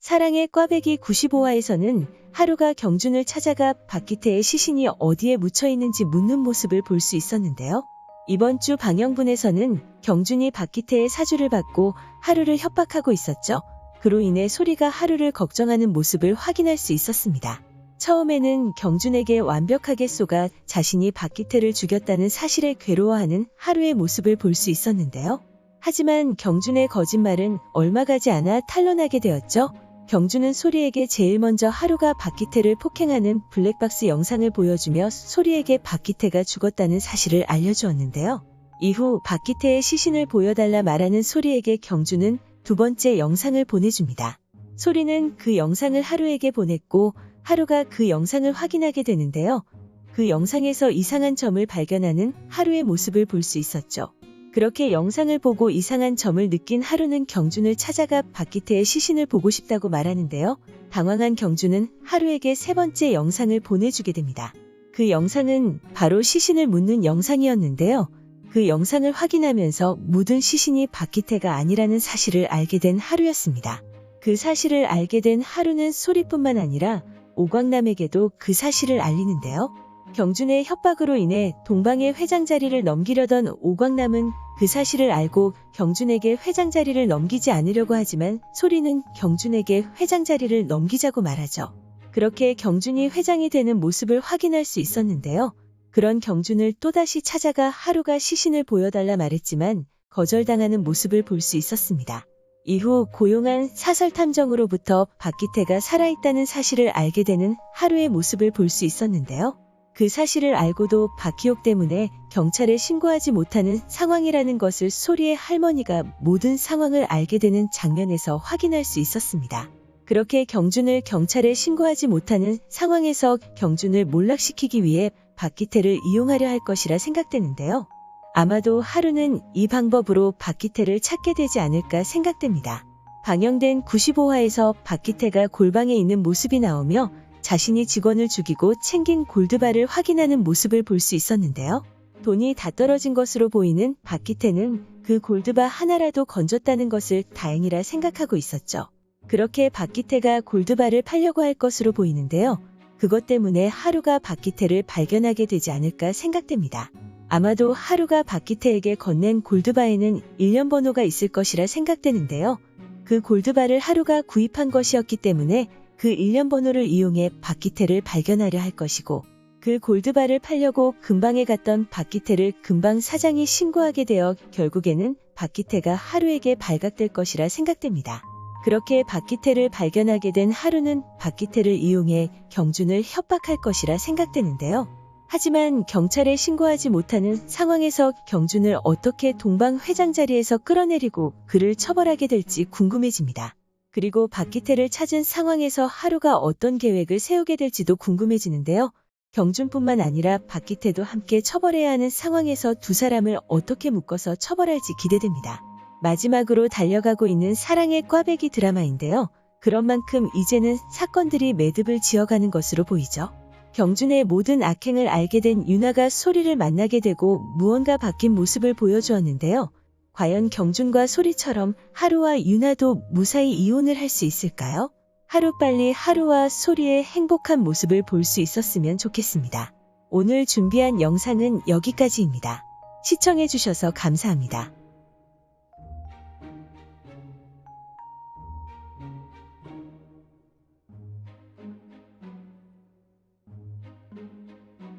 사랑의 꽈배기 95화에서는 하루가 경준을 찾아가 박기태의 시신이 어디에 묻혀 있는지 묻는 모습을 볼 수 있었는데요. 이번 주 방영분에서는 경준이 박기태의 사주를 받고 하루를 협박하고 있었죠. 그로 인해 소리가 하루를 걱정하는 모습을 확인할 수 있었습니다. 처음에는 경준에게 완벽하게 쏘가 자신이 박기태를 죽였다는 사실에 괴로워하는 하루의 모습을 볼 수 있었는데요. 하지만 경준의 거짓말은 얼마 가지 않아 탄로나게 되었죠. 경준은 소리에게 제일 먼저 하루가 박기태를 폭행하는 블랙박스 영상을 보여주며 소리에게 박기태가 죽었다는 사실을 알려주었는데요. 이후 박기태의 시신을 보여달라 말하는 소리에게 경준은 두 번째 영상을 보내줍니다. 소리는 그 영상을 하루에게 보냈고 하루가 그 영상을 확인하게 되는데요. 그 영상에서 이상한 점을 발견하는 하루의 모습을 볼 수 있었죠. 그렇게 영상을 보고 이상한 점을 느낀 하루는 경준을 찾아가 박기태의 시신을 보고 싶다고 말하는데요. 당황한 경준은 하루에게 세 번째 영상을 보내주게 됩니다. 그 영상은 바로 시신을 묻는 영상이었는데요. 그 영상을 확인하면서 묻은 시신이 박기태가 아니라는 사실을 알게 된 하루였습니다. 그 사실을 알게 된 하루는 소리뿐만 아니라 오광남에게도 그 사실을 알리는데요. 경준의 협박으로 인해 동방의 회장 자리를 넘기려던 오광남은 그 사실을 알고 경준에게 회장 자리를 넘기지 않으려고 하지만 소리는 경준에게 회장 자리를 넘기자고 말하죠. 그렇게 경준이 회장이 되는 모습을 확인할 수 있었는데요. 그런 경준을 또다시 찾아가 하루가 시신을 보여달라 말했지만 거절당하는 모습을 볼 수 있었습니다. 이후 고용한 사설탐정으로부터 박기태가 살아있다는 사실을 알게 되는 하루의 모습을 볼 수 있었는데요. 그 사실을 알고도 박희옥 때문에 경찰에 신고하지 못하는 상황이라는 것을 소리의 할머니가 모든 상황을 알게 되는 장면에서 확인할 수 있었습니다. 그렇게 경준을 경찰에 신고하지 못하는 상황에서 경준을 몰락시키기 위해 박기태를 이용하려 할 것이라 생각되는데요. 아마도 하루는 이 방법으로 박기태를 찾게 되지 않을까 생각됩니다. 방영된 95화에서 박기태가 골방에 있는 모습이 나오며 자신이 직원을 죽이고 챙긴 골드바를 확인하는 모습을 볼 수 있었는데요. 돈이 다 떨어진 것으로 보이는 박기태는 그 골드바 하나라도 건졌다는 것을 다행이라 생각하고 있었죠. 그렇게 박기태가 골드바를 팔려고 할 것으로 보이는데요. 그것 때문에 하루가 박기태를 발견하게 되지 않을까 생각됩니다. 아마도 하루가 박기태에게 건넨 골드바에는 일련 번호가 있을 것이라 생각되는데요. 그 골드바를 하루가 구입한 것이었기 때문에 그 일련 번호를 이용해 박기태를 발견하려 할 것이고 그 골드바를 팔려고 근방에 갔던 박기태를 근방 사장이 신고하게 되어 결국에는 박기태가 하루에게 발각될 것이라 생각됩니다. 그렇게 박기태를 발견하게 된 하루는 박기태를 이용해 경준을 협박할 것이라 생각되는데요. 하지만 경찰에 신고하지 못하는 상황에서 경준을 어떻게 동방 회장 자리에서 끌어내리고 그를 처벌하게 될지 궁금해집니다. 그리고 박기태를 찾은 상황에서 하루가 어떤 계획을 세우게 될지도 궁금해지는데요. 경준뿐만 아니라 박기태도 함께 처벌해야 하는 상황에서 두 사람을 어떻게 묶어서 처벌할지 기대됩니다. 마지막으로 달려가고 있는 사랑의 꽈배기 드라마인데요. 그런 만큼 이제는 사건들이 매듭을 지어가는 것으로 보이죠. 경준의 모든 악행을 알게 된 유나가 소리를 만나게 되고 무언가 바뀐 모습을 보여주었는데요. 과연 경준과 소리처럼 하루와 유나도 무사히 이혼을 할 수 있을까요? 하루빨리 하루와 소리의 행복한 모습을 볼 수 있었으면 좋겠습니다. 오늘 준비한 영상은 여기까지입니다. 시청해주셔서 감사합니다.